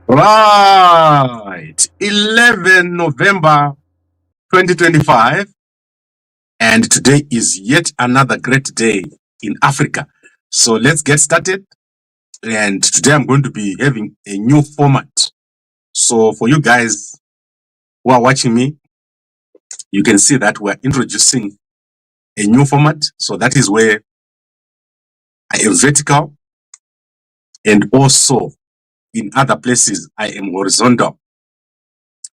Right. 11 November 2025. And today is yet another great day in Africa. So let's get started. And today I'm going to be having a new format. So for you guys who are watching me, you can see that we're introducing a new format. So that is where I am vertical, and also in other places I am horizontal.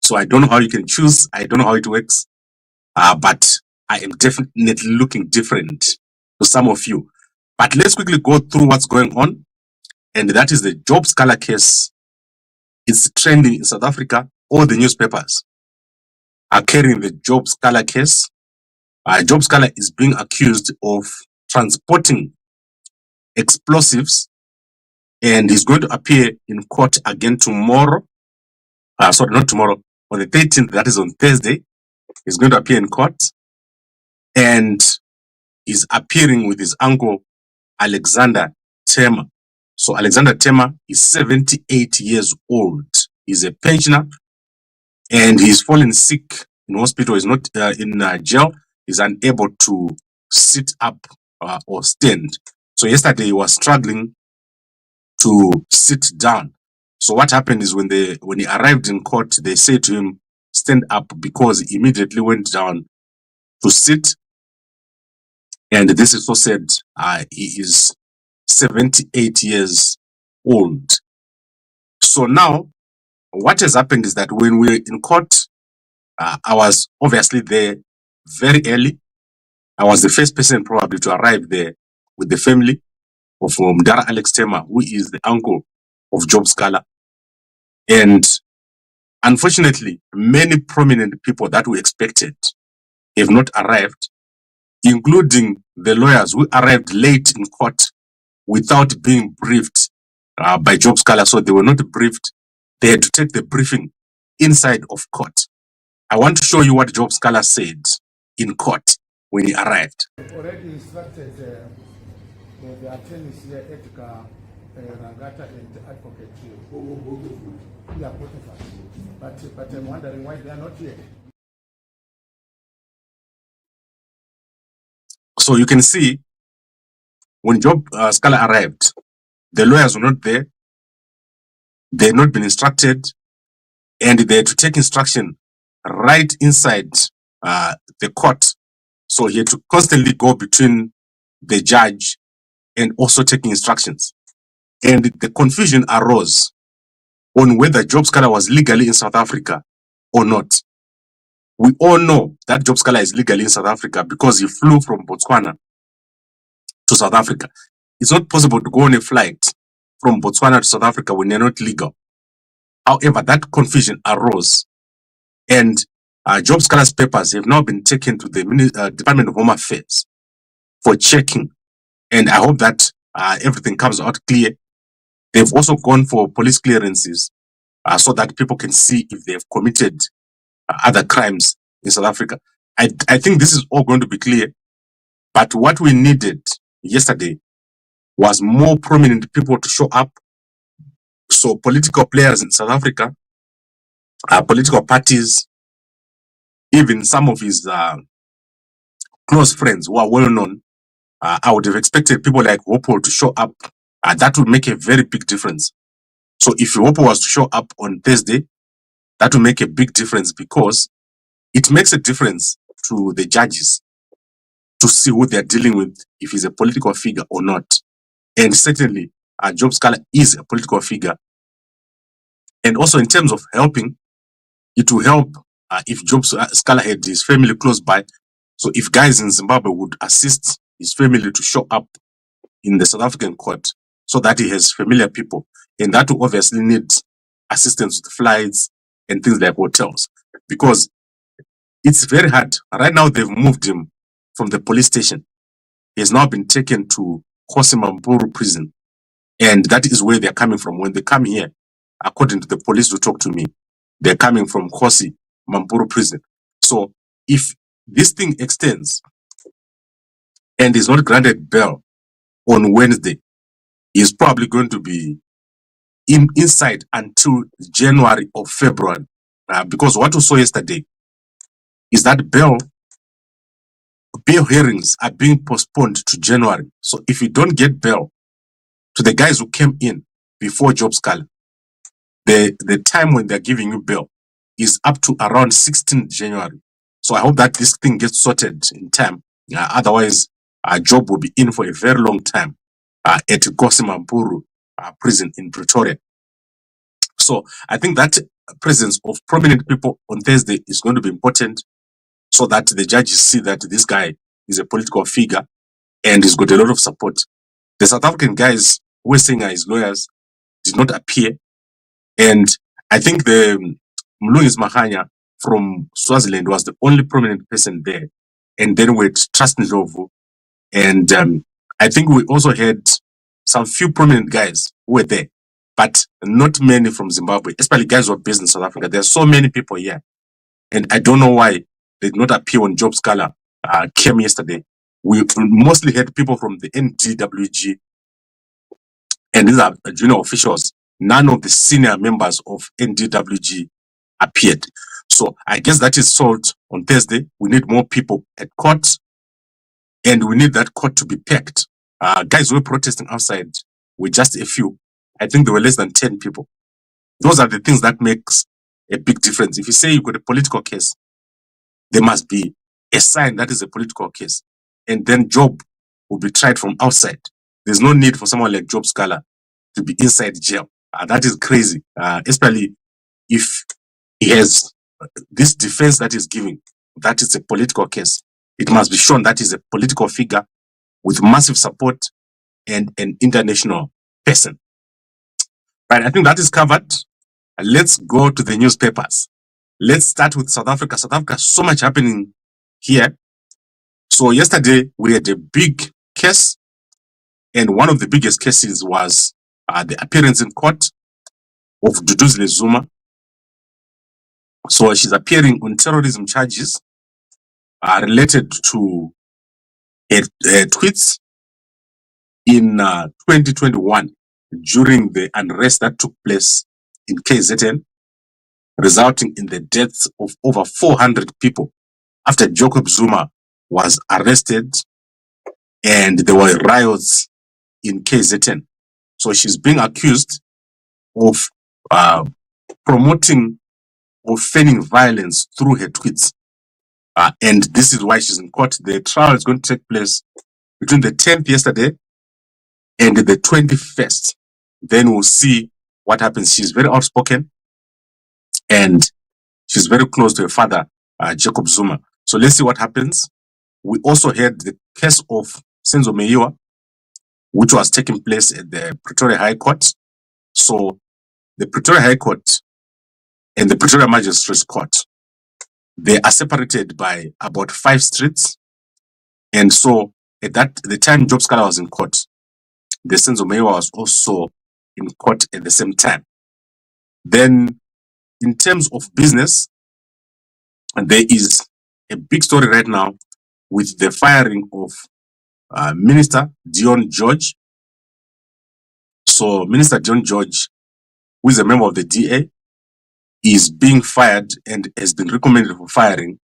So I don't know how you can choose. I don't know how it works. But I am definitely looking different to some of you. But let's quickly go through what's going on. And that is the Job Sikhala case. It's trending in South Africa. All the newspapers are carrying the Job Sikhala case. Job Sikhala is being accused of transporting explosives, and he's going to appear in court again tomorrow. Sorry, not tomorrow, on the 13th, that is on Thursday. He's going to appear in court, and he's appearing with his uncle, Alexander Tema. So Alexander Tema is 78 years old. He's a pensioner, and he's fallen sick in hospital. He's not in jail. He's unable to sit up or stand. So yesterday he was struggling to sit down. So what happened is when he arrived in court, they said to him, stand up, because he immediately went down to sit. And this is so said, he is 78 years old. So now what has happened is that when we were in court, I was obviously there very early. I was the first person probably to arrive there with the family of Mdara Alex Tema, who is the uncle of Job Sikhala. And unfortunately, many prominent people that we expected have not arrived, including the lawyers who arrived late in court without being briefed by Job Sikhala. So they were not briefed. They had to take the briefing inside of court. I want to show you what Job Sikhala said in court when he arrived. Already instructed the attorneys here, Edgar Rangata and Advocate. Yeah, both of us. But I'm wondering why they are not here. So you can see when Job Sikhala arrived, the lawyers were not there. They had not been instructed, and they had to take instruction right inside the court. So he had to constantly go between the judge and also taking instructions. And the confusion arose on whether Job Sikhala was legally in South Africa or not. We all know that Job Sikhala is legally in South Africa because he flew from Botswana to South Africa. It's not possible to go on a flight from Botswana to South Africa when you're not legal. However, that confusion arose, and Job Sikhala's papers have now been taken to the Department of Home Affairs for checking. And I hope that everything comes out clear. They've also gone for police clearances so that people can see if they've committed other crimes in South Africa. I think this is all going to be clear. But what we needed yesterday was more prominent people to show up. So political players in South Africa, political parties, even some of his close friends who are well known, I would have expected people like Wopo to show up. That would make a very big difference. So if Wopo was to show up on Thursday, that would make a big difference, because it makes a difference to the judges to see who they're dealing with, if he's a political figure or not. And certainly, Job Sikhala is a political figure. And also in terms of helping, it will help if Job Sikhala had his family close by. So if guys in Zimbabwe would assist his family to show up in the South African court, so that he has familiar people. And that will obviously need assistance with flights and things like hotels, because it's very hard. Right now, they've moved him from the police station. He has now been taken to Mampuru prison. And that is where they're coming from. When they come here, according to the police who talk to me, they're coming from Mampuru prison. So if this thing extends and is not granted bail on Wednesday, he's probably going to be inside until January or February. Because what we saw yesterday is that bail hearings are being postponed to January. So if you don't get bail to the guys who came in before Job Sikhala, the time when they're giving you bail is up to around 16th January. So I hope that this thing gets sorted in time. Otherwise, Job will be in for a very long time at Gosimampuru prison in Pretoria. So I think that presence of prominent people on Thursday is going to be important, so that the judges see that this guy is a political figure and he's got a lot of support. The South African guys who were saying his lawyers did not appear. And I think the Mlungisi Mahanya from Swaziland was the only prominent person there. And then with Trust Ndlovu. And I think we also had some few prominent guys who were there, but not many from Zimbabwe, especially guys who are based in South Africa. There are so many people here. And I don't know why they did not appear when Job Sikhala came yesterday. We mostly had people from the NDWG, and these are junior officials. None of the senior members of NDWG appeared. So I guess that is solved on Thursday. We need more people at court, and we need that court to be packed. Guys who were protesting outside were just a few. I think there were less than 10 people. Those are the things that makes a big difference. If you say you've got a political case, there must be a sign that is a political case. And then Job will be tried from outside. There's no need for someone like Job Sikhala to be inside jail. That is crazy, especially if he has this defense that he's giving, that is a political case. It must be shown that he's a political figure with massive support and an international person. Right, I think that is covered. Let's go to the newspapers. Let's start with South Africa. South Africa, so much happening here. So yesterday we had a big case, and one of the biggest cases was the appearance in court of Duduzile Zuma. So she's appearing on terrorism charges related to her tweets in 2021 during the unrest that took place in KZN, resulting in the deaths of over 400 people after Jacob Zuma was arrested and there were riots in KZN. So she's being accused of promoting or feigning violence through her tweets. And this is why she's in court. The trial is going to take place between the 10th yesterday and the 21st. Then we'll see what happens. She's very outspoken and she's very close to her father, Jacob Zuma. So let's see what happens. We also had the case of Senzo Meyiwa, which was taking place at the Pretoria High Court. So the Pretoria High Court and the Pretoria Magistrates Court, they are separated by about 5 streets. And so at the time Job Sikhala was in court, the Senzo Meyiwa was also in court at the same time. Then in terms of business, there is a big story right now with the firing of Minister Dion George. So Minister Dion George, who is a member of the DA, is being fired and has been recommended for firing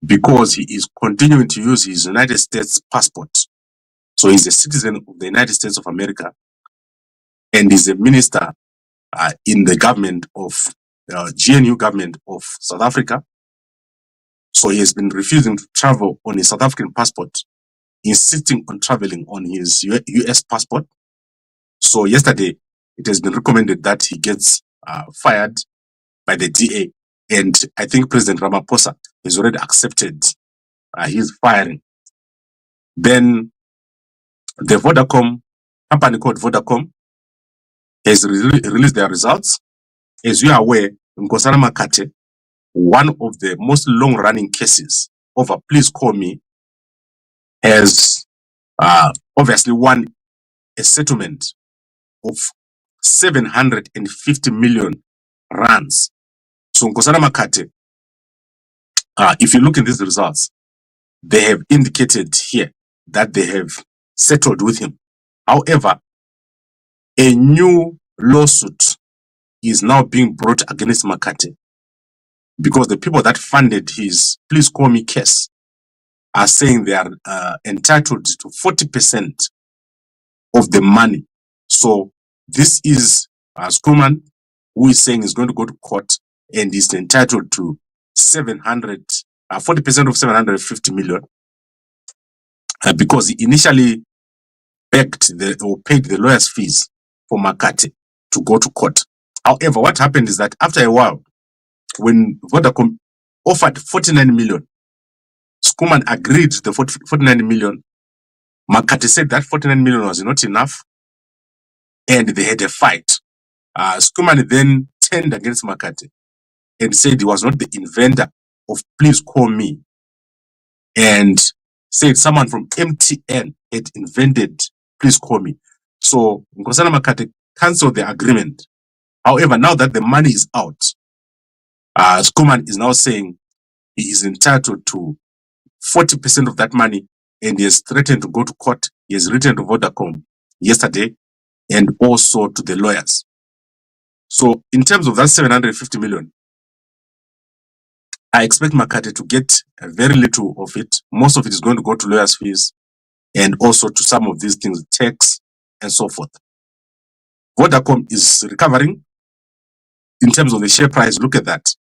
because he is continuing to use his United States passport. So he's a citizen of the United States of America and is a minister in the government of GNU government of South Africa. So he has been refusing to travel on his South African passport, insisting on traveling on his US passport. So yesterday, it has been recommended that he gets fired by the DA. And I think President Ramaphosa has already accepted his firing. Then the Vodacom, company called Vodacom, has released their results. As you are aware, Nkosana Makate, one of the most long-running cases of a Please Call Me, has obviously won a settlement of 750 million rands. So Nkosana Makate, if you look in these results, they have indicated here that they have settled with him. However, a new lawsuit is now being brought against Makate because the people that funded his Please Call Me case are saying they are entitled to 40% of the money. So this is Skuman, who is saying is going to go to court and is entitled to 40% of 750 million because he initially paid the lawyer's fees for Makate to go to court. However, what happened is that after a while, when Vodacom offered 49 million, Skuman agreed to the 49 million. Makate said that 49 million was not enough, and they had a fight. Skuman then turned against Makate and said he was not the inventor of Please Call Me, and said someone from MTN had invented Please Call Me. So Nkosana Makate cancelled the agreement. However, now that the money is out, Skuman is now saying he is entitled to 40% of that money, and he has threatened to go to court. He has written to Vodacom yesterday and also to the lawyers. So in terms of that 750 million, I expect Makate to get very little of it. Most of it is going to go to lawyers' fees and also to some of these things, tax and so forth. Vodacom is recovering in terms of the share price. Look at that.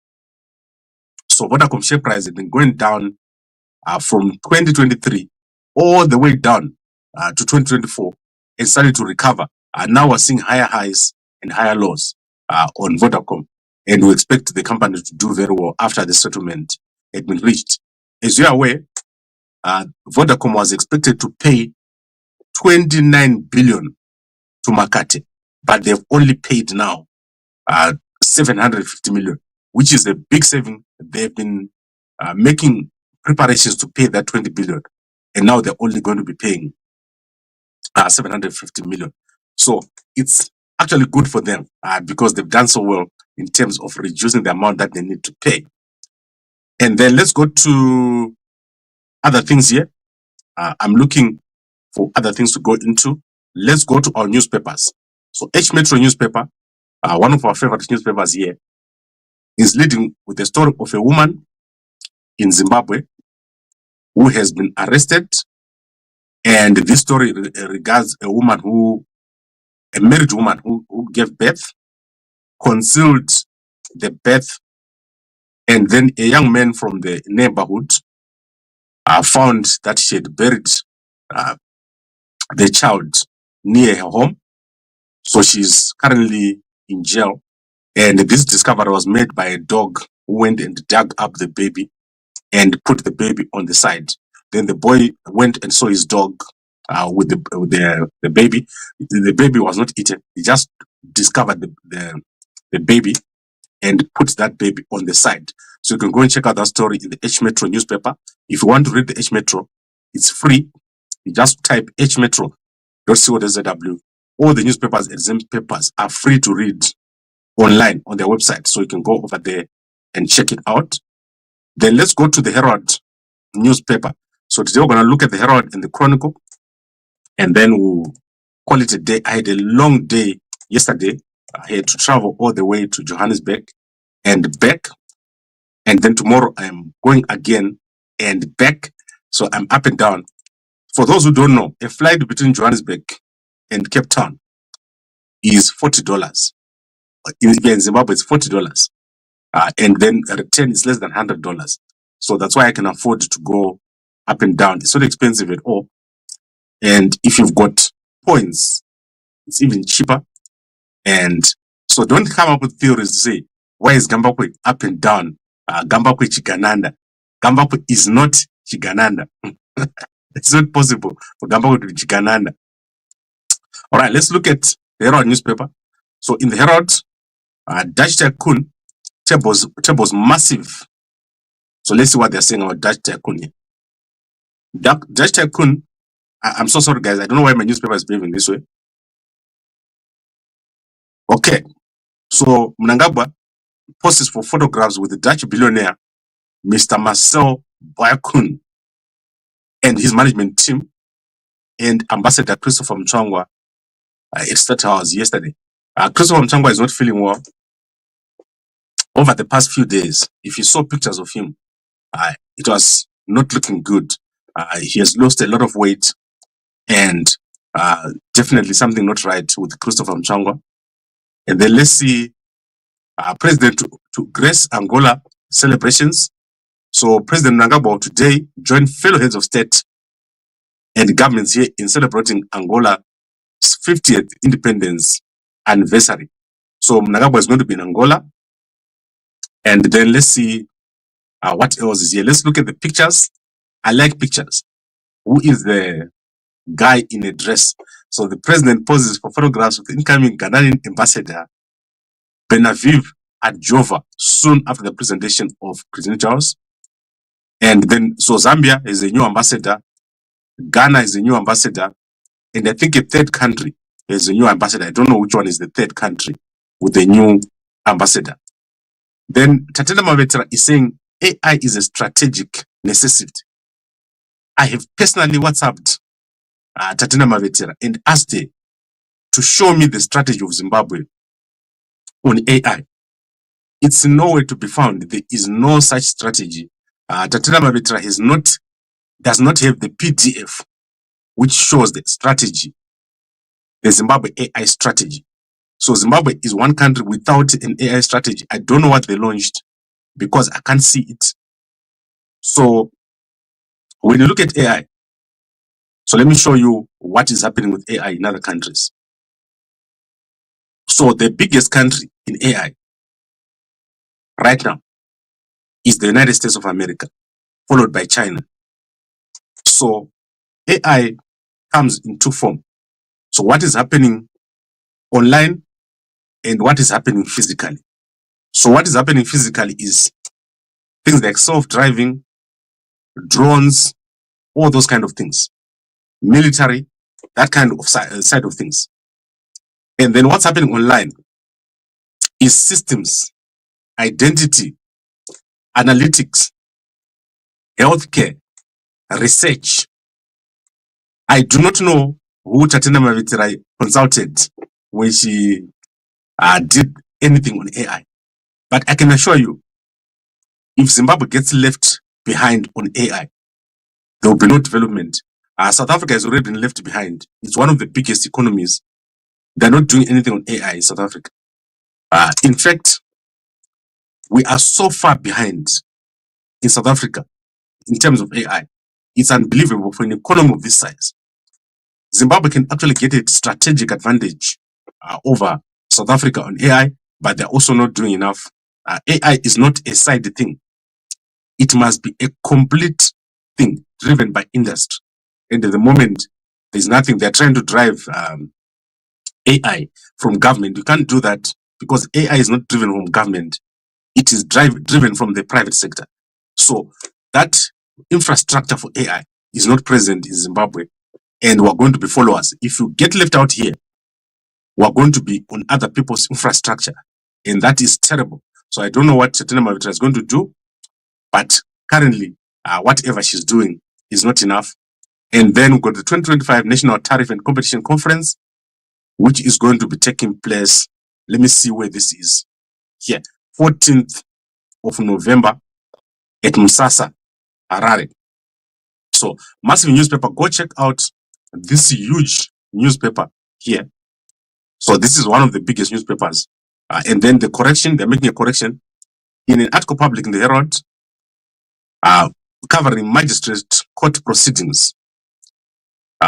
So Vodacom share price has been going down from 2023 all the way down to 2024 and started to recover. Now we're seeing higher highs and higher lows on Vodacom, and we expect the company to do very well after the settlement had been reached. As you are aware, Vodacom was expected to pay 29 billion to Makate, but they've only paid now 750 million, which is a big saving. They've been making preparations to pay that 20 billion, and now they're only going to be paying 750 million. So it's actually good for them because they've done so well in terms of reducing the amount that they need to pay. And then let's go to other things here. I'm looking for other things to go into. Let's go to our newspapers. So H Metro newspaper, one of our favorite newspapers here, is leading with the story of a woman in Zimbabwe who has been arrested. And this story regards a married woman who gave birth, concealed the birth, and then a young man from the neighborhood found that she had buried the child near her home. So she's currently in jail. And this discovery was made by a dog who went and dug up the baby and put the baby on the side. Then the boy went and saw his dog with the baby. The baby was not eaten. He just discovered the baby and put that baby on the side. So you can go and check out that story in the H Metro newspaper. If you want to read the H Metro, it's free. You just type hmetro.co.zw. All the newspapers and Zim papers are free to read online on their website. So you can go over there and check it out. Then let's go to the Herald newspaper. So today we're going to look at the Herald and the Chronicle, and then we'll call it a day. I had a long day yesterday. I had to travel all the way to Johannesburg and back. And then tomorrow I'm going again and back. So I'm up and down. For those who don't know, a flight between Johannesburg and Cape Town is $40. In Zimbabwe, it's $40. And then a return is less than $100. So that's why I can afford to go up and down. It's not expensive at all. And if you've got points, it's even cheaper. And so don't come up with theories to say, why is Gambakwe up and down? Gambakwe Chigananda. Gambakwe is not Chigananda. It's not possible for Gambakwe to be Chigananda. All right, let's look at the Herald newspaper. So in the Herald, Dutch Tycoon tables massive. So let's see what they're saying about Dutch Tycoon here. Dutch Tycoon, I'm so sorry guys, I don't know why my newspaper is behaving this way. Okay, so Mnangagwa posts for photographs with the Dutch billionaire Mr. Marcel Boykoen and his management team and Ambassador Christopher Mchangwa at State House yesterday. Christopher Mchangwa is not feeling well. Over the past few days, if you saw pictures of him, it was not looking good. He has lost a lot of weight, and definitely something not right with Christopher Mchangwa. And then let's see President to grace Angola celebrations. So President Mnangagwa today joined fellow heads of state and governments here in celebrating Angola's 50th independence anniversary. So Mnangagwa is going to be in Angola. And then let's see what else is here. Let's look at the pictures. I like pictures. Who is the guy in a dress? So the president poses for photographs with the incoming Ghanaian ambassador Benaviv Adjova soon after the presentation of credentials. And then, so Zambia is a new ambassador, Ghana is a new ambassador, and I think a third country is a new ambassador. I don't know which one is the third country with a new ambassador. Then Tatenda Mavetera is saying AI is a strategic necessity. I have personally WhatsApped Tatenda Mavetera and asked her to show me the strategy of Zimbabwe on AI. It's nowhere to be found. There is no such strategy. Tatenda Mavetera does not have the PDF which shows the strategy, the Zimbabwe AI strategy. So Zimbabwe is one country without an AI strategy. I don't know what they launched because I can't see it. So when you look at AI, so let me show you what is happening with AI in other countries. So the biggest country in AI right now is the United States of America, followed by China. So AI comes in two forms. So what is happening online and what is happening physically. So what is happening physically is things like self-driving, drones, all those kind of things. Military, that kind of side of things. And then what's happening online is systems, identity, analytics, healthcare, research. I do not know who Tatenda Mavetera consulted when she did anything on AI. But I can assure you, if Zimbabwe gets left behind on AI, there will be no development. South Africa has already been left behind. It's one of the biggest economies. They're not doing anything on AI in South Africa. In fact, we are so far behind in South Africa in terms of AI. It's unbelievable for an economy of this size. Zimbabwe can actually get a strategic advantage over South Africa on AI, but they're also not doing enough. AI is not a side thing. It must be a complete thing driven by industry. And at the moment, there's nothing. They're trying to drive AI from government. You can't do that because AI is not driven from government. It is driven from the private sector. So that infrastructure for AI is not present in Zimbabwe, and we're going to be followers. If you get left out here, we're going to be on other people's infrastructure, and that is terrible. So I don't know what Tatenda Mavetera is going to do, but currently, whatever she's doing is not enough. And then we've got the 2025 National Tariff and Competition Conference, which is going to be taking place. Let me see where this is. Here, 14th of November at Musasa, Harare. So, massive newspaper, go check out this huge newspaper here. So, this is one of the biggest newspapers. And then the correction, they're making a correction in an article published in the Herald covering magistrate court proceedings.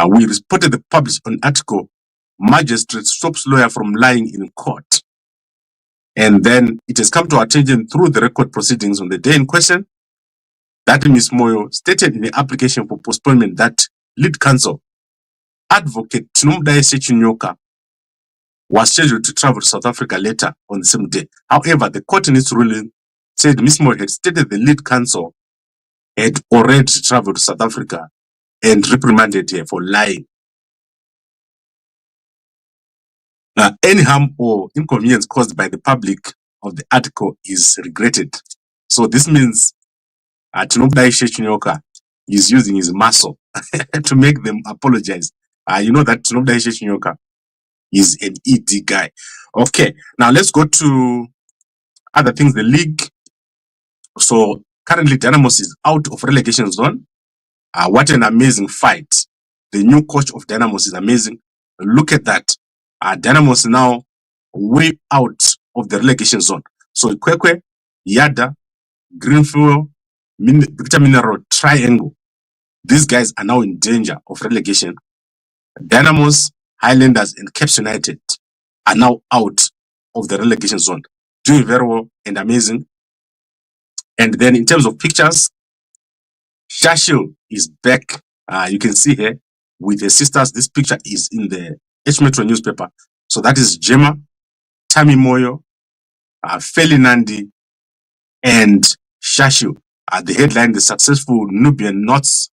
We reported the published an article, Magistrate stops lawyer from lying in court. And then it has come to our attention through the record proceedings on the day in question that Ms. Moyo stated in the application for postponement that lead counsel, Advocate Chinomdaese Chinyoka, was scheduled to travel to South Africa later on the same day. However, the court in its ruling said Ms. Moyo had stated the lead counsel had already traveled to South Africa and reprimanded her for lying. Any harm or inconvenience caused by the public of the article is regretted. So this means Chinomdaese Chinyoka is using his muscle to make them apologize. You know that Chinomdaese Chinyoka He's an ED guy. Okay, now let's go to other things. The league. So currently Dynamos is out of relegation zone. What an amazing fight. The new coach of Dynamos is amazing. Look at that. Dynamos now way out of the relegation zone. So Kwekwe, Yada, Greenfield, Victor Mineral, Triangle. These guys are now in danger of relegation. Dynamos, Highlanders, and Caps United are now out of the relegation zone. Doing very well and amazing. And then in terms of pictures, Shashil is back. You can see here with her sisters. This picture is in the H Metro newspaper. So that is Gemma, Tammy Moyo, Feli Nandi, and Shashil. The headline, the successful Nubian Knots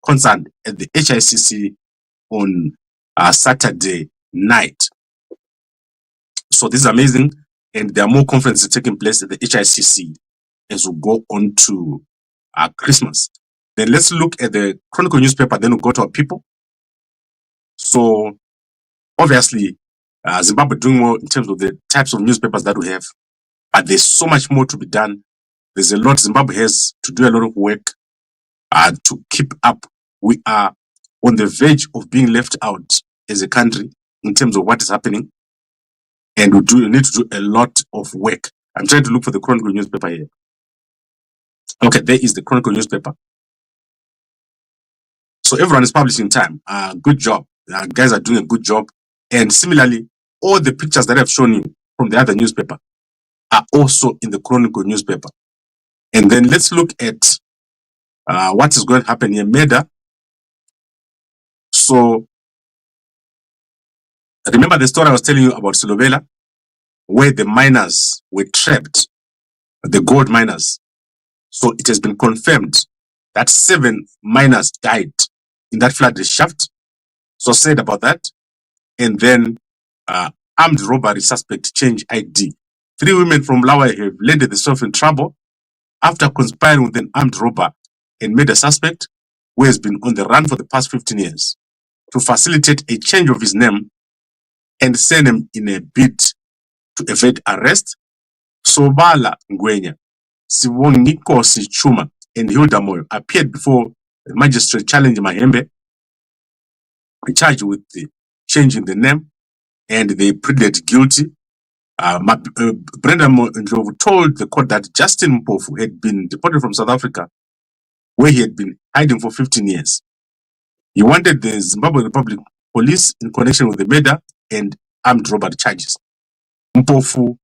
concert at the HICC on Saturday night. So this is amazing. And there are more conferences taking place at the HICC as we go on to Christmas. Then let's look at the Chronicle newspaper, then we'll go to our people. So obviously, Zimbabwe doing well in terms of the types of newspapers that we have, but there's so much more to be done. There's a lot Zimbabwe has to do, a lot of work to keep up. We are on the verge of being left out as a country in terms of what is happening, and we need to do a lot of work. I'm trying to look for the Chronicle newspaper here. Okay, there is the Chronicle newspaper. So everyone is publishing time. Good job. Guys are doing a good job. And similarly, all the pictures that I've shown you from the other newspaper are also in the Chronicle newspaper. And then let's look at what is going to happen here. Meda. So remember the story I was telling you about Silovela, where the miners were trapped, the gold miners. So it has been confirmed that 7 miners died in that flooded shaft. So said about that. And then armed robbery suspect change ID. 3 women from Lawa have landed themselves in trouble after conspiring with an armed robber and made a suspect who has been on the run for the past 15 years to facilitate a change of his name and send him in a bid to evade arrest. Sobala Ngwenya, Sibongikosi Chuma, and Hilda Moyo appeared before the magistrate challenging Mahembe, charged with the changing the name, and they pleaded guilty. Brenda Ndlovu told the court that Justin Mpofu had been deported from South Africa, where he had been hiding for 15 years. He wanted the Zimbabwe Republic Police in connection with the murder and armed robbery charges. Mpofu,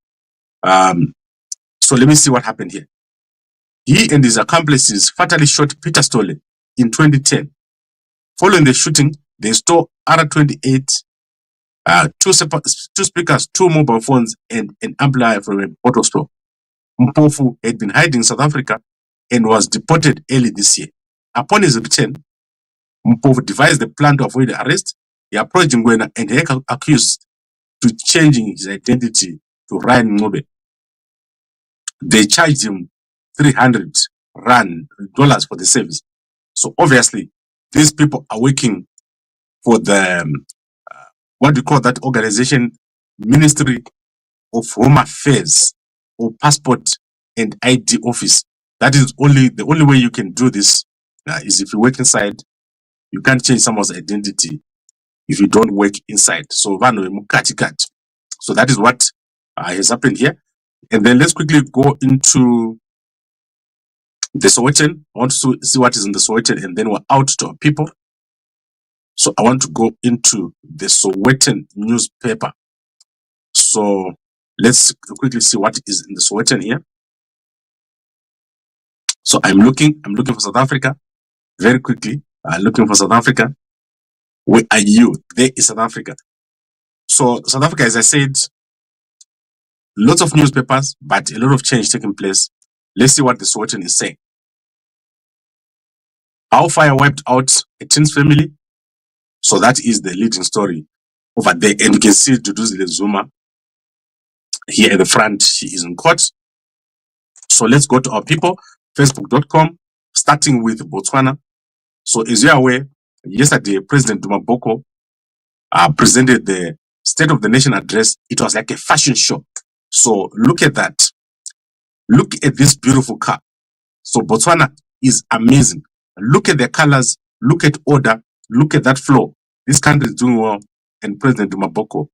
so let me see what happened here. He and his accomplices fatally shot Peter Stolle in 2010. Following the shooting, they stole R28, 2 speakers, 2 mobile phones, and an amplifier from a bottle store. Mpofu had been hiding in South Africa and was deported early this year. Upon his return, Mpofu devised a plan to avoid arrest. He approached Ngwena and he accused to changing his identity to Ryan Ngobe. They charged him $300 for the service. So obviously, these people are working for the what do you call that organization, Ministry of Home Affairs or Passport and ID Office. That is the only way you can do this is if you work inside. You can't change someone's identity if you don't work inside. So that is what has happened here. And then let's quickly go into the Sowetan. I want to see what is in the Sowetan, and then we're out to our people. So I want to go into the Sowetan newspaper. So let's quickly see what is in the Sowetan here. So I'm looking for South Africa very quickly. Looking for South Africa. Where are you? There is South Africa. So South Africa, as I said, lots of newspapers, but a lot of change taking place. Let's see what the Sowetan is saying. How fire wiped out a Tins family. So that is the leading story over there. And you can see Duduzile Zuma here at the front. She is in court. So let's go to our people, facebook.com, starting with Botswana. So as you are aware, yesterday, President Duma Boko presented the State of the Nation address, it was like a fashion show. So look at that. Look at this beautiful car. So Botswana is amazing. Look at the colors, look at order, look at that flow. This country is doing well, and President Dumaboko,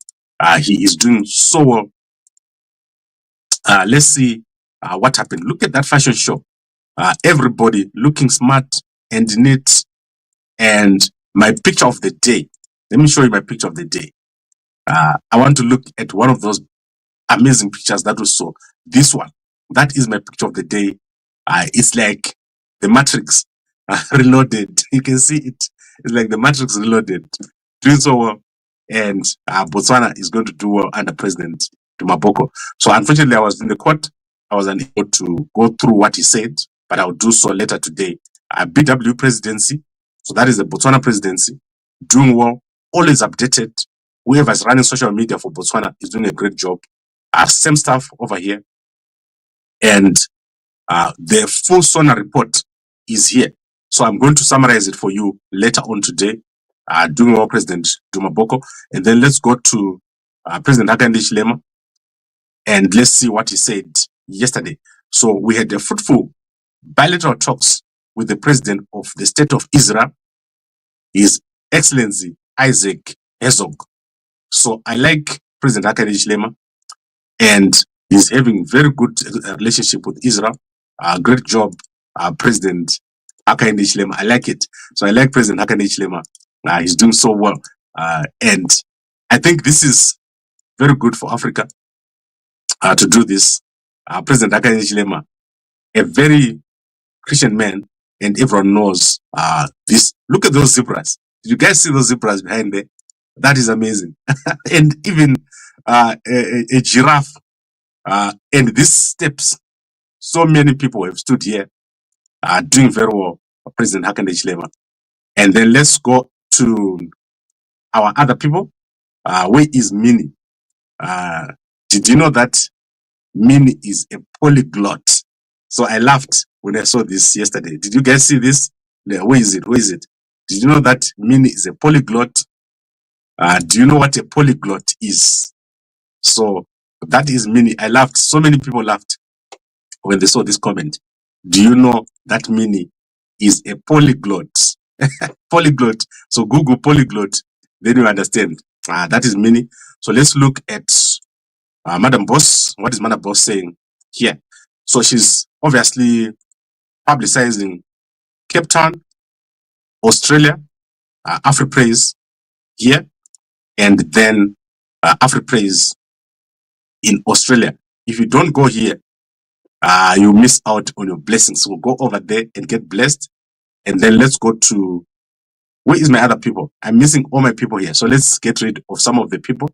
he is doing so well. Let's see what happened. Look at that fashion show. Everybody looking smart and neat. And my picture of the day. Let me show you my picture of the day. I want to look at one of those amazing pictures that we saw. This one. That is my picture of the day. It's like the Matrix reloaded. You can see it. It's like the Matrix reloaded. Doing so well. And Botswana is going to do well under President Dumaboko. So unfortunately, I was in the court. I was unable to go through what he said, but I'll do so later today. BW presidency. So that is the Botswana presidency. Doing well. Always updated. Whoever is running social media for Botswana is doing a great job. Same stuff over here. And the full SONA report is here. So I'm going to summarize it for you later on today. Doing well, President Dumaboko. And then let's go to President Hakainde Hichilema and let's see what he said yesterday. So we had a fruitful bilateral talks with the President of the State of Israel, His Excellency Isaac Herzog. So I like President Hakainde Hichilema, and he's having very good relationship with Israel. Great job, President Hakainde Hichilema. I like it. So I like President Hakainde Hichilema. He's doing so well. And I think this is very good for Africa to do this. President Hakainde Hichilema, a very Christian man, and everyone knows this. Look at those zebras. Did you guys see those zebras behind there? That is amazing. And even a giraffe. And these steps, so many people have stood here doing very well, President Hakainde Hichilema. And then let's go to our other people. Where is Mini? Did you know that Mini is a polyglot? So I laughed when I saw this yesterday. Did you guys see this? Where is it? Where is it? Did you know that Mini is a polyglot? Do you know what a polyglot is? So that is Mini. I laughed. So many people laughed when they saw this comment. Do you know that Mini is a polyglot? Polyglot. So Google polyglot, then you understand. That is Mini. So let's look at Madam Boss. What is Madam Boss saying here? So she's obviously publicizing Cape Town, Australia, AfriPraise here, and then AfriPraise in Australia. If you don't go here, you miss out on your blessings. So go over there and get blessed. And then let's go to, where is my other people? I'm missing all my people here. So let's get rid of some of the people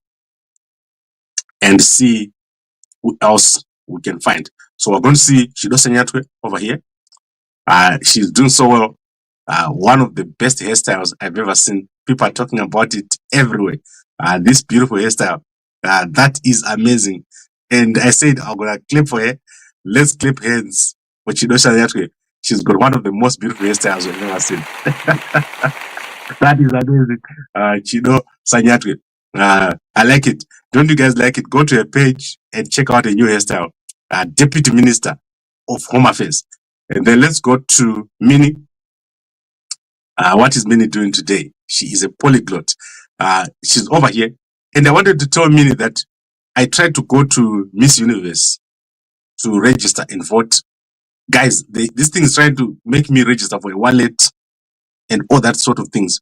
and see who else we can find. So we're going to see Shido Sanyatwe over here. She's doing so well. One of the best hairstyles I've ever seen. People are talking about it everywhere. This beautiful hairstyle. That is amazing. And I said, I'm going to clap for her. Let's clap hands for Shido Sanyatwe. She's got one of the most beautiful hairstyles I've ever seen. That is amazing. Chido Sanyatwe. I like it. Don't you guys like it? Go to her page and check out a new hairstyle. Deputy Minister of Home Affairs. And then let's go to Mini. What is Mini doing today? She is a polyglot. She's over here. And I wanted to tell Mini that I tried to go to Miss Universe to register and vote. Guys, this thing is trying to make me register for a wallet and all that sort of things.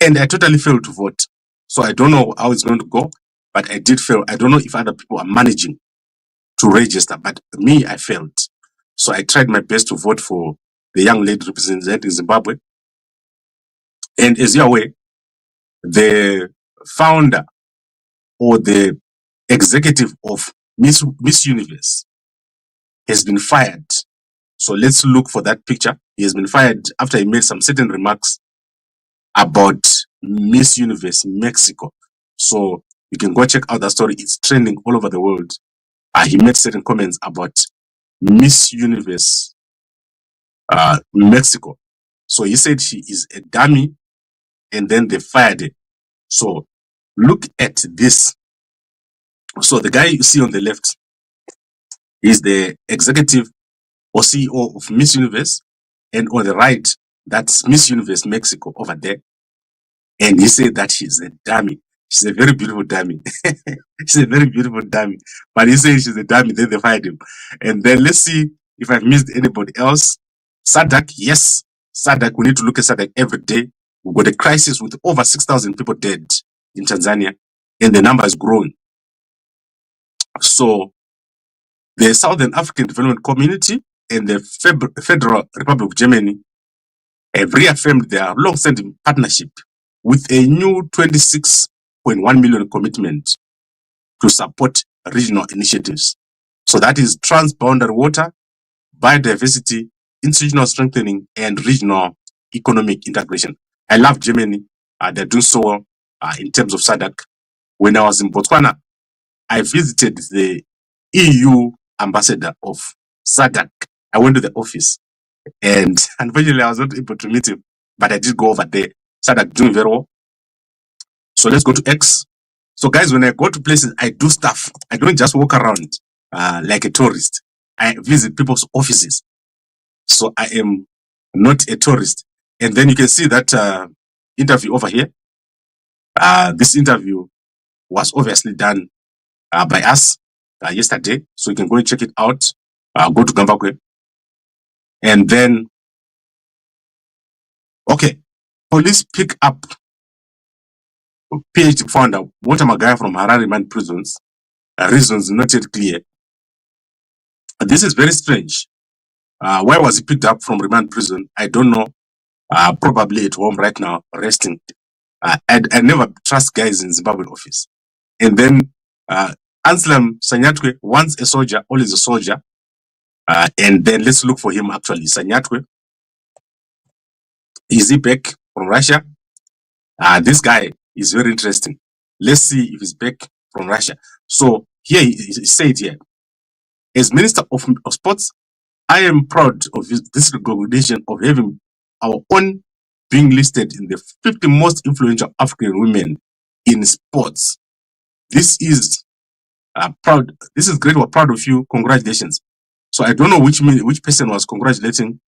And I totally failed to vote. So I don't know how it's going to go, but I did fail. I don't know if other people are managing to register, but me, I failed. So I tried my best to vote for the young lady representing Zimbabwe. And as you're aware, the founder or the executive of Miss Universe has been fired. So let's look for that picture. He has been fired after he made some certain remarks about Miss Universe Mexico. So you can go check out that story. It's trending all over the world. He made certain comments about Miss Universe Mexico. So he said she is a dummy, and then they fired her. So look at this. So the guy you see on the left is the executive or CEO of Miss Universe, and on the right, that's Miss Universe Mexico over there. And he said that she's a dummy. She's a very beautiful dummy. She's a very beautiful dummy. But he said she's a dummy, then they fired him. And then let's see if I've missed anybody else. Sadak, yes. Sadak, we need to look at Sadak every day. We've got a crisis with over 6,000 people dead in Tanzania, and the number has grown. So the Southern African Development Community and the Federal Republic of Germany have reaffirmed their long-standing partnership with a new 26.1 million commitment to support regional initiatives. So that is transboundary water, biodiversity, institutional strengthening, and regional economic integration. I love Germany. They're doing so well in terms of SADC. When I was in Botswana, I visited the EU ambassador of SADC. I went to the office, and unfortunately, I was not able to meet him, but I did go over there. SADC doing very well. So let's go to X. So guys, when I go to places, I do stuff. I don't just walk around like a tourist. I visit people's offices. So I am not a tourist. And then you can see that interview over here. This interview was obviously done by us yesterday. So you can go and check it out. Go to Gambakwe. And then, okay, police pick up PhD founder Walter Magaya from Harare Man prisons. Reasons not yet clear. This is very strange. Why was he picked up from remand prison? I don't know. Probably at home right now, resting. I never trust guys in Zimbabwean office. And then Anselm Sanyatwe, once a soldier, always a soldier. And then let's look for him actually. Sanyatwe. Is he back from Russia? This guy is very interesting. Let's see if he's back from Russia. So here he said here, as Minister of Sports, I am proud of this recognition of having our own being listed in the 50 most influential African women in sports. This is proud. This is great. We're proud of you. Congratulations. So I don't know which person was congratulating.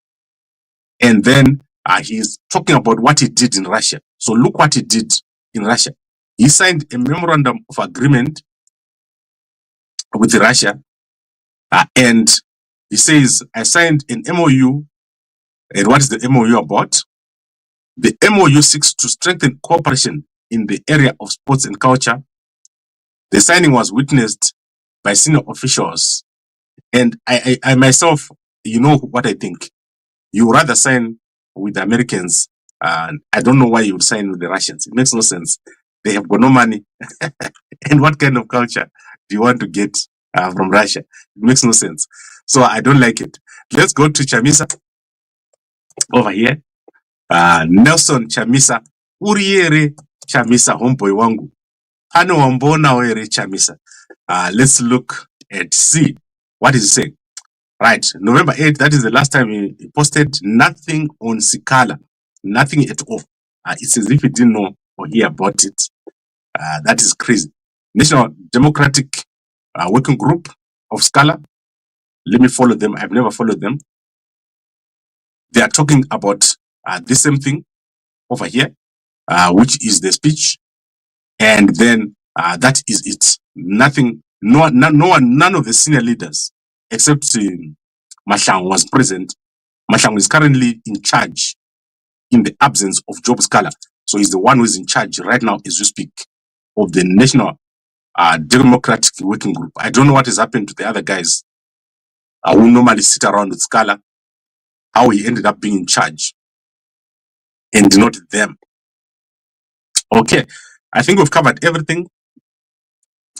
And then he's talking about what he did in Russia. So look what he did in Russia. He signed a memorandum of agreement with Russia, and he says, I signed an MOU. And what is the MOU about? The MOU seeks to strengthen cooperation in the area of sports and culture. The signing was witnessed by senior officials. And I myself, you know what I think. You rather sign with the Americans. I don't know why you would sign with the Russians. It makes no sense. They have got no money. And what kind of culture do you want to get from Russia? It makes no sense. So I don't like it. Let's go to Chamisa over here. Nelson Chamisa. Uriere Chamisa, homeboy wangu. Ano wambona were Chamisa. Let's look and see what is he saying. Right, November 8th, that is the last time he posted nothing on Sikhala. Nothing at all. It's as if he didn't know or hear about it. That is crazy. National Democratic Working Group of Sikhala. Let me follow them. I've never followed them. They are talking about the same thing over here, which is the speech. And then that is it. Nothing, none of the senior leaders, except Mashang was present. Mashang is currently in charge in the absence of Job Sikhala. So he's the one who is in charge right now as we speak of the National Democratic Working Group. I don't know what has happened to the other guys who normally sit around with Sikhala, how he ended up being in charge and not them. Okay, I think we've covered everything.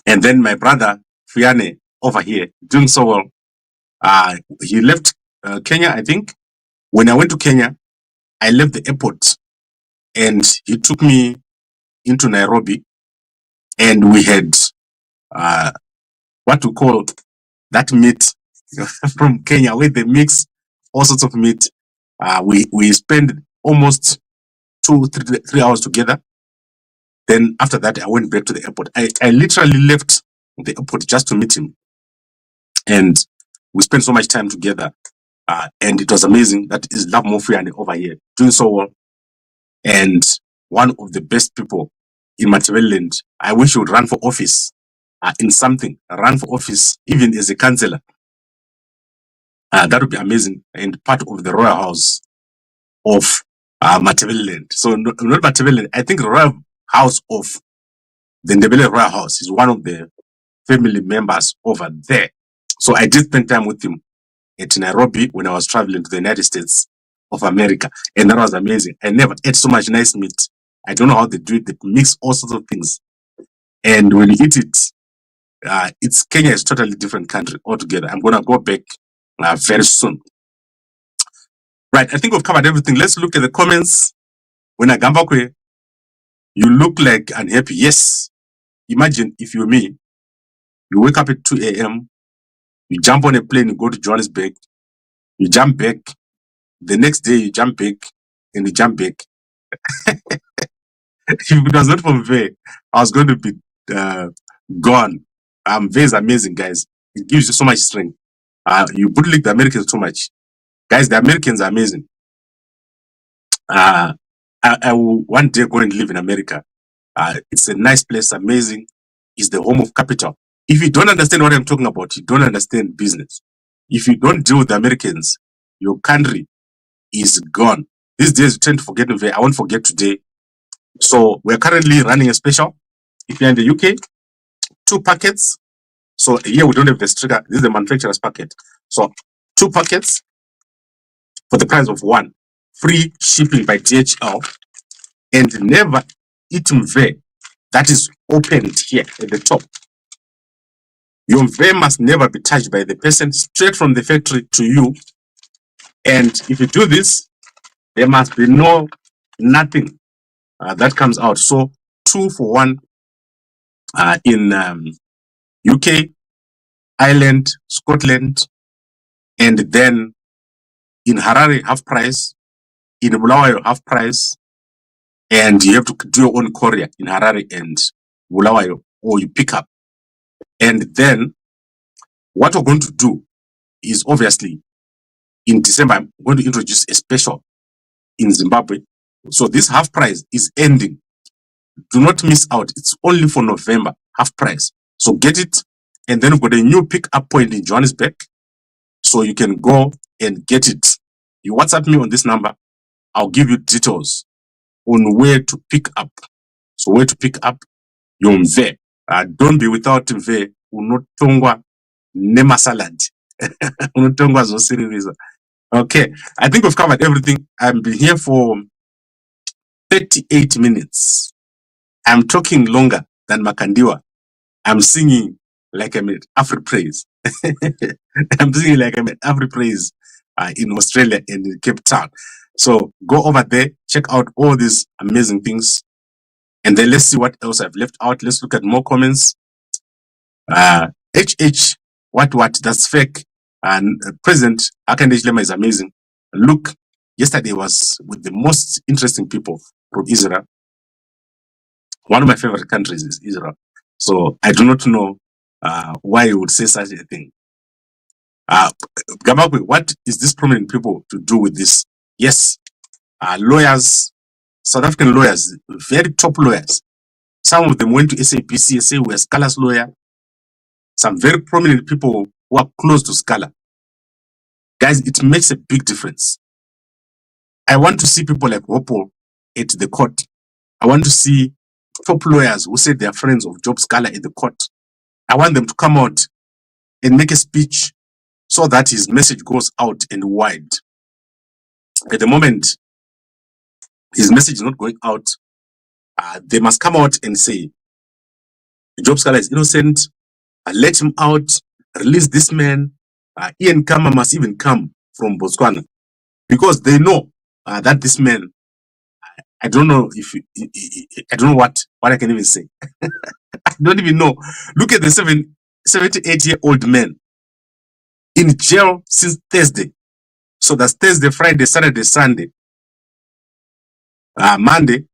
And then my brother Fiane over here doing so well. He left Kenya, I think. When I went to Kenya, I left the airport and he took me into Nairobi, and we had what we call that meat from Kenya, where they mix all sorts of meat. We spent almost 3 hours together. Then after that, I went back to the airport. I literally left the airport just to meet him. And we spent so much time together. And it was amazing. That is Love Mofiane over here, doing so well. And one of the best people in Machiavelliland. I wish he would run for office in something, run for office, even as a councillor. That would be amazing. And part of the royal house of Machiavelliland. So not Machiavelliland, I think the royal house of the Ndebele royal house is one of the family members over there. So I did spend time with him at Nairobi when I was traveling to the United States of America. And that was amazing. I never ate so much nice meat. I don't know how they do it. They mix all sorts of things. And when you eat it, Kenya is totally different country altogether. I'm going to go back very soon. Right. I think we've covered everything. Let's look at the comments. When I Gambakwe, you look like unhappy. Yes. Imagine if you're me, you wake up at 2 a.m., you jump on a plane, you go to Johannesburg, you jump back. The next day, you jump back, and you jump back. If it was not for Ve, I was going to be gone. Ve is amazing, guys. It gives you so much strength. You bootlick the Americans too much. Guys, the Americans are amazing. I will one day go and live in America. It's a nice place, amazing. It's the home of capital. If you don't understand what I'm talking about, you don't understand business. If you don't deal with the Americans, your country is gone. These days, you tend to forget. I won't forget today. So we're currently running a special. If you're in the UK, 2 packets. So here we don't have the sticker. This is the manufacturer's packet. So 2 packets for the price of 1. Free shipping by DHL. And never eat mve that is opened here at the top. Your mve must never be touched by the person, straight from the factory to you. And if you do this, there must be nothing that comes out. So 2 for 1 in UK, Ireland, Scotland, and then in Harare, half price, in Bulawayo, half price, and you have to do your own courier in Harare and Bulawayo, or you pick up. And then what we're going to do is, obviously, in December, I'm going to introduce a special in Zimbabwe. So this half price is ending. Do not miss out. It's only for November, half price. So get it. And then we've got a new pick-up point in Johannesburg. So you can go and get it. You WhatsApp me on this number. I'll give you details on where to pick up. So where to pick up your mve. Don't be without mve. Unotongwa nema salad. Unotongwa zosiririza. Okay, I think we've covered everything. I've been here for 38 minutes. I'm talking longer than Makandiwa. I'm singing like I'm at Afri Praise. I'm singing like I'm at Afri Praise in Australia and in Cape Town. So go over there, check out all these amazing things. And then let's see what else I've left out. Let's look at more comments. what, that's fake. And President Akande Chilema is amazing. Look, yesterday was with the most interesting people from Israel. One of my favorite countries is Israel. So I do not know why you would say such a thing. Gambakwe, what is this prominent people to do with this? Yes, lawyers, South African lawyers, very top lawyers. Some of them went to SAPC, say we are Sikhala's lawyer. Some very prominent people who are close to Sikhala. Guys, it makes a big difference. I want to see people like Wopo at the court. I want to see top lawyers who say they are friends of Job Sikhala at the court. I want them to come out and make a speech so that his message goes out and wide. At the moment, his message is not going out. They must come out and say, Job Sikhala is innocent. Let him out. Release this man. Ian Kama must even come from Botswana, because they know that this man, I don't know if I don't know what I can even say. I don't even know. Look at the 78-year-old man in jail since Thursday. So that's Thursday, Friday, Saturday, Sunday, Monday,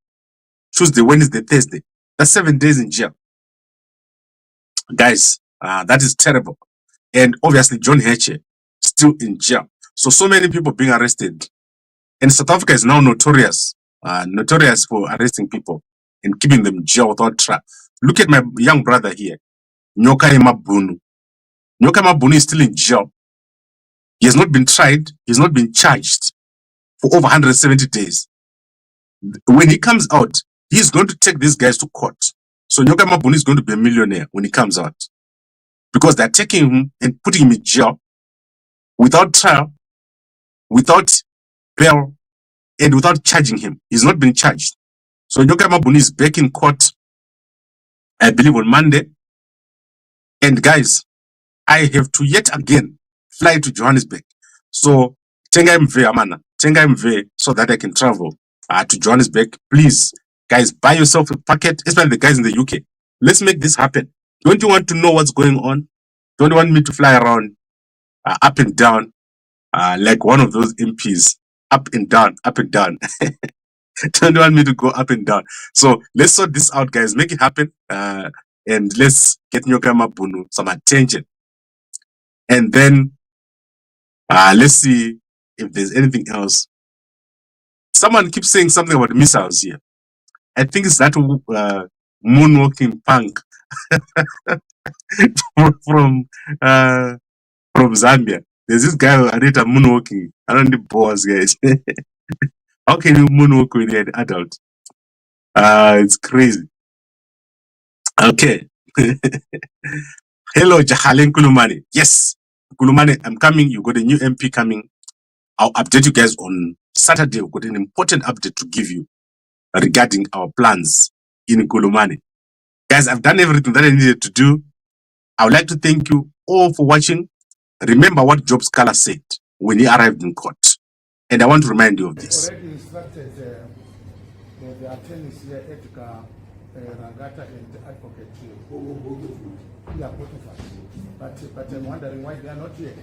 Tuesday, Wednesday, Thursday. That's 7 days in jail. Guys, that is terrible. And obviously, John Heche still in jail. So many people being arrested. And South Africa is now notorious for arresting people and keeping them in jail without trial. Look at my young brother here, Nyoka Mabunu. Nyoka Mabunu is still in jail. He has not been tried. He has not been charged for over 170 days. When he comes out, he's going to take these guys to court. So Nyoka Mabunu is going to be a millionaire when he comes out, because they're taking him and putting him in jail without trial, without bail, and without charging him. He's not been charged. So Nyoka Mabunu is back in court, I believe, on Monday. And guys, I have to yet again fly to Johannesburg. So tenga mve amana, tenga mve, so that I can travel to Johannesburg. Please, guys, buy yourself a packet, especially the guys in the UK. Let's make this happen. Don't you want to know what's going on? Don't you want me to fly around up and down like one of those MPs, up and down, up and down? Don't you want me to go up and down? So let's sort this out, guys. Make it happen. And let's get Nyoka Mabunu some attention. And then let's see if there's anything else. Someone keeps saying something about missiles here. I think it's that moonwalking punk from Zambia. There's this guy who did a moonwalking. I don't need boys, guys. How can you moonwalk when you're an adult? It's crazy. Okay. Hello, Jahalen Kulumani. Yes, Kulumani, I'm coming. You got a new MP coming. I'll update you guys on Saturday. We've got an important update to give you regarding our plans in Kulumani. Guys, I've done everything that I needed to do. I would like to thank you all for watching. Remember what Job Sikhala said when he arrived in court. And I want to remind you of this. Already instructed the attorneys here, Edgar Rangata and Advocate. Yeah, both of us. But I'm wondering why they are not here.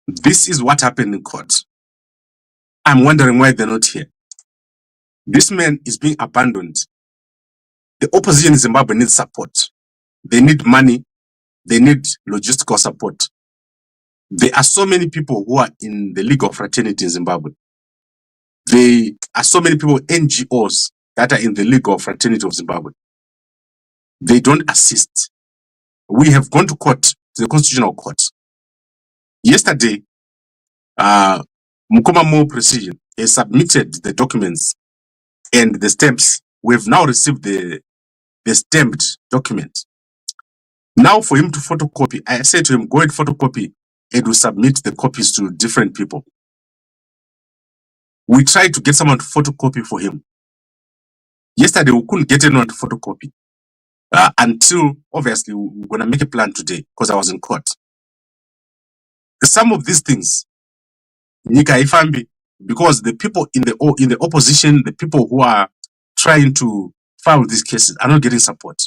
This is what happened in court. I'm wondering why they're not here. This man is being abandoned. The opposition in Zimbabwe needs support. They need money. They need logistical support. There are so many people who are in the League of Fraternity in Zimbabwe. There are so many people, NGOs, that are in the League of Fraternity of Zimbabwe. They don't assist. We have gone to court, to the Constitutional Court. Yesterday, Mukoma Mo Precision has submitted the documents and the stamps. We've now received the stamped document. Now for him to photocopy, I said to him, go and photocopy and we'll submit the copies to different people. We tried to get someone to photocopy for him. Yesterday, we couldn't get anyone to photocopy until, obviously, we're going to make a plan today because I was in court. Some of these things, Nika Ifambi, because the people in the opposition, the people who are trying to file these cases are not getting support.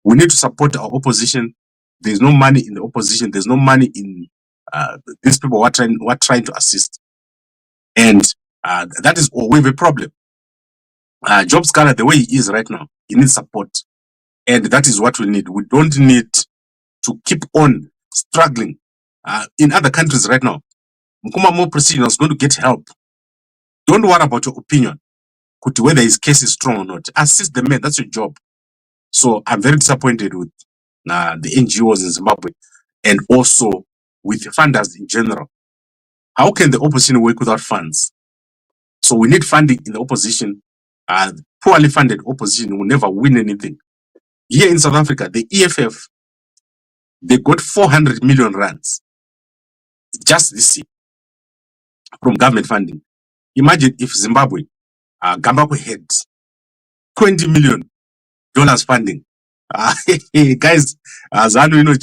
We need to support our opposition. There's no money in the opposition. There's no money in these people who are trying to assist. And that is always a problem. Job Sikhala, the way he is right now, he needs support. And that is what we need. We don't need to keep on struggling. In other countries right now, Mukuma Mo Precision is going to get help. Don't worry about your opinion, whether his case is strong or not. Assist the man. That's your job. So I'm very disappointed with the NGOs in Zimbabwe and also with funders in general. How can the opposition work without funds? So we need funding in the opposition. Poorly funded opposition will never win anything. Here in South Africa, the EFF, they got 400 million rands just this year from government funding. Imagine if Zimbabwe, Gambakwe had $20 million funding. Guys, Zanu,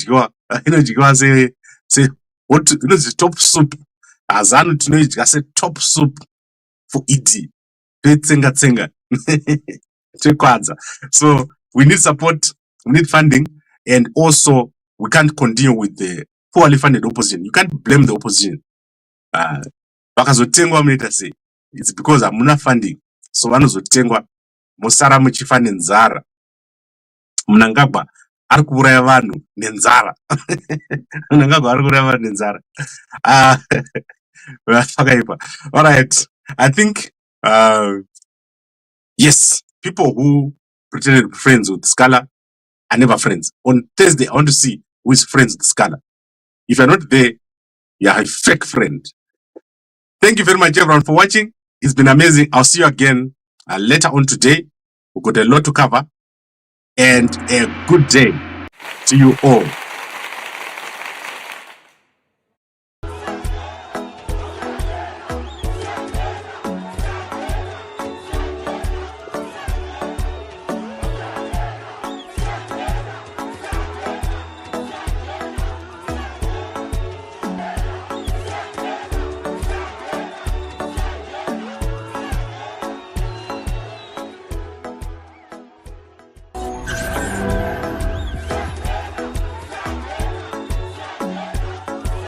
say what the top soup. Zanu, say top soup for ED. So we need support, we need funding, and also we can't continue with the poorly funded opposition. You can't blame the opposition. It's because I'm not funding. So one of the musara muchifa nenzara. Mnangagwa ari kuuraya vanhu nenzara. Mnangagwa ari kuuraya vanhu nenzara. Vakaipa. All right. I think yes, people who pretended to be friends with Sikhala are never friends. On Thursday, I want to see who is friends with Sikhala. If you're not there, you are a fake friend. Thank you very much, everyone, for watching. It's been amazing. I'll see you again later on today. We've got a lot to cover. And a good day to you all.